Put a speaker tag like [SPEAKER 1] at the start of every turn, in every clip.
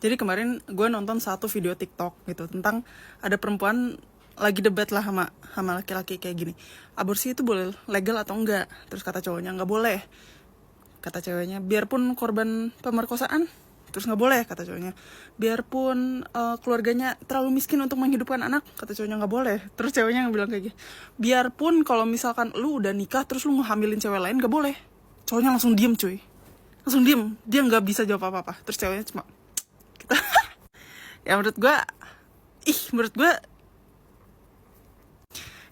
[SPEAKER 1] Jadi kemarin gue nonton satu video TikTok gitu tentang ada perempuan lagi debat lah sama laki-laki kayak gini. Aborsi itu boleh legal atau enggak? Terus kata cowoknya nggak boleh. Kata ceweknya biarpun korban pemerkosaan, terus nggak boleh kata cowoknya. Biarpun keluarganya terlalu miskin untuk menghidupkan anak, kata cowoknya nggak boleh. Terus ceweknya yang bilang kayak gini, biarpun kalau misalkan lu udah nikah terus lu ngehamilin cewek lain, nggak boleh. Cowoknya langsung diem cuy, langsung diem, dia nggak bisa jawab apa-apa. Terus ceweknya cuma ya menurut gue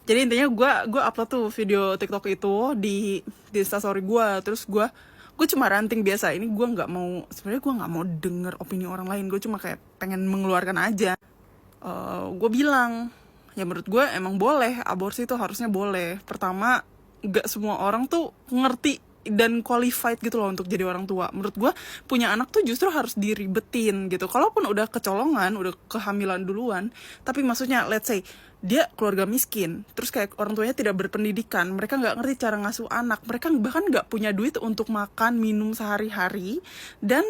[SPEAKER 1] jadi intinya gue upload tuh video TikTok itu di Instastory gue. Terus gue cuma ranting biasa. Ini gue nggak mau, sebenarnya gue nggak mau denger opini orang lain, gue cuma kayak pengen mengeluarkan aja. Gue bilang ya menurut gue emang boleh, aborsi itu harusnya boleh. Pertama, nggak semua orang tuh ngerti dan qualified gitu loh untuk jadi orang tua. Menurut gue punya anak tuh justru harus diribetin gitu. Kalaupun udah kecolongan, udah kehamilan duluan, tapi maksudnya let's say dia keluarga miskin, terus kayak orang tuanya tidak berpendidikan, mereka nggak ngerti cara ngasuh anak, mereka bahkan nggak punya duit untuk makan minum sehari-hari, dan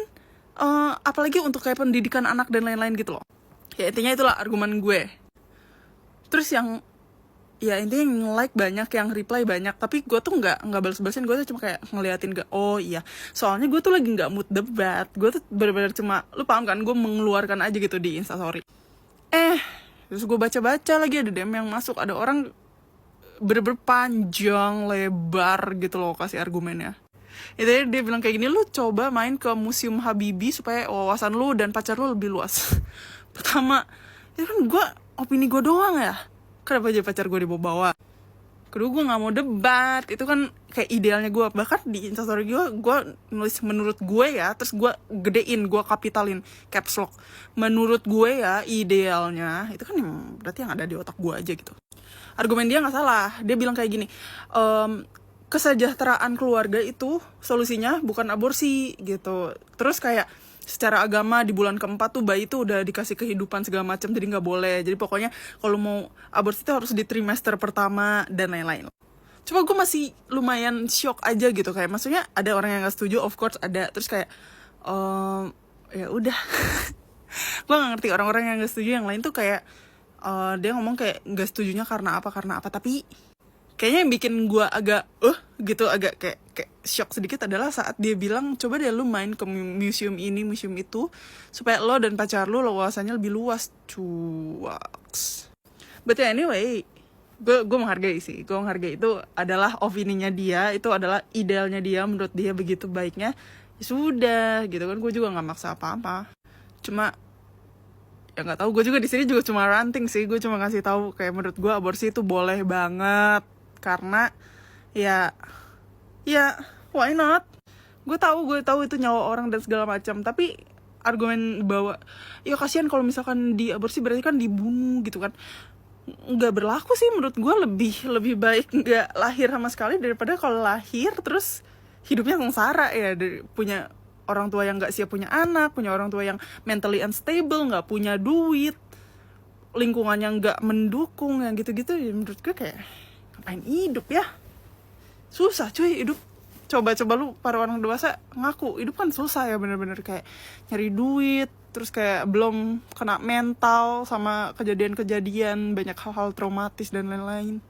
[SPEAKER 1] apalagi untuk kayak pendidikan anak dan lain-lain gitu loh. Ya intinya itulah argumen gue. Terus yang ya intinya yang like banyak, yang reply banyak, tapi gue tuh nggak balas-balasin. Gue tuh cuma kayak ngeliatin, oh iya, soalnya gue tuh lagi nggak mood debat. Gue tuh bener-bener cuma, lu paham kan, gue mengeluarkan aja gitu di Instastory. Terus gue baca-baca lagi ada DM yang masuk, ada orang bener-bener panjang lebar gitu loh kasih argumennya. Itu dia bilang kayak gini, lu coba main ke Museum Habibie supaya wawasan lu dan pacar lu lebih luas. Pertama, itu kan opini gue doang ya, kenapa aja pacar gue dibawa-bawa? Kedua, gue gak mau debat, itu kan kayak idealnya gue. Bahkan di Instastory gue nulis menurut gue ya, terus gue gedein, gue kapitalin, caps lock. Menurut gue ya, idealnya, itu kan berarti yang ada di otak gue aja gitu. Argumen dia gak salah, dia bilang kayak gini, kesejahteraan keluarga itu solusinya bukan aborsi gitu. Terus kayak secara agama di bulan keempat tuh bayi tuh udah dikasih kehidupan segala macam, jadi nggak boleh. Jadi pokoknya kalau mau aborsi itu harus di trimester pertama dan lain-lain. Coba gue masih lumayan shock aja gitu, kayak maksudnya ada orang yang nggak setuju, of course ada. Terus kayak ya udah. Gue nggak ngerti orang-orang yang nggak setuju yang lain tuh kayak dia ngomong kayak nggak setujunya karena apa, tapi kayaknya yang bikin gue agak gitu, agak kayak shock sedikit adalah saat dia bilang coba deh lu main ke museum ini, museum itu, supaya lo dan pacar lo wawasannya lebih luas. Cuaks. But anyway, gue menghargai sih, gue menghargai itu adalah opininya dia, itu adalah idealnya dia, menurut dia begitu baiknya, ya sudah gitu kan. Gue juga nggak maksa apa-apa, cuma ya nggak tahu, gue juga di sini juga cuma ranting sih. Gue cuma ngasih tahu kayak menurut gue aborsi itu boleh banget, karena ya why not? Gue tahu itu nyawa orang dan segala macam, tapi argumen bahwa ya kasihan kalau misalkan di aborsi berarti kan dibunuh gitu kan, nggak berlaku sih menurut gue. Lebih baik nggak lahir sama sekali daripada kalau lahir terus hidupnya sengsara ya, punya orang tua yang nggak siap punya anak, punya orang tua yang mentally unstable, nggak punya duit, lingkungan yang nggak mendukung, yang gitu-gitu. Ya menurut gue kayak ngapain hidup ya? Susah cuy hidup. Coba lu para orang dewasa ngaku hidup kan susah ya, bener-bener kayak nyari duit, terus kayak belum kena mental sama kejadian-kejadian, banyak hal-hal traumatis dan lain-lain.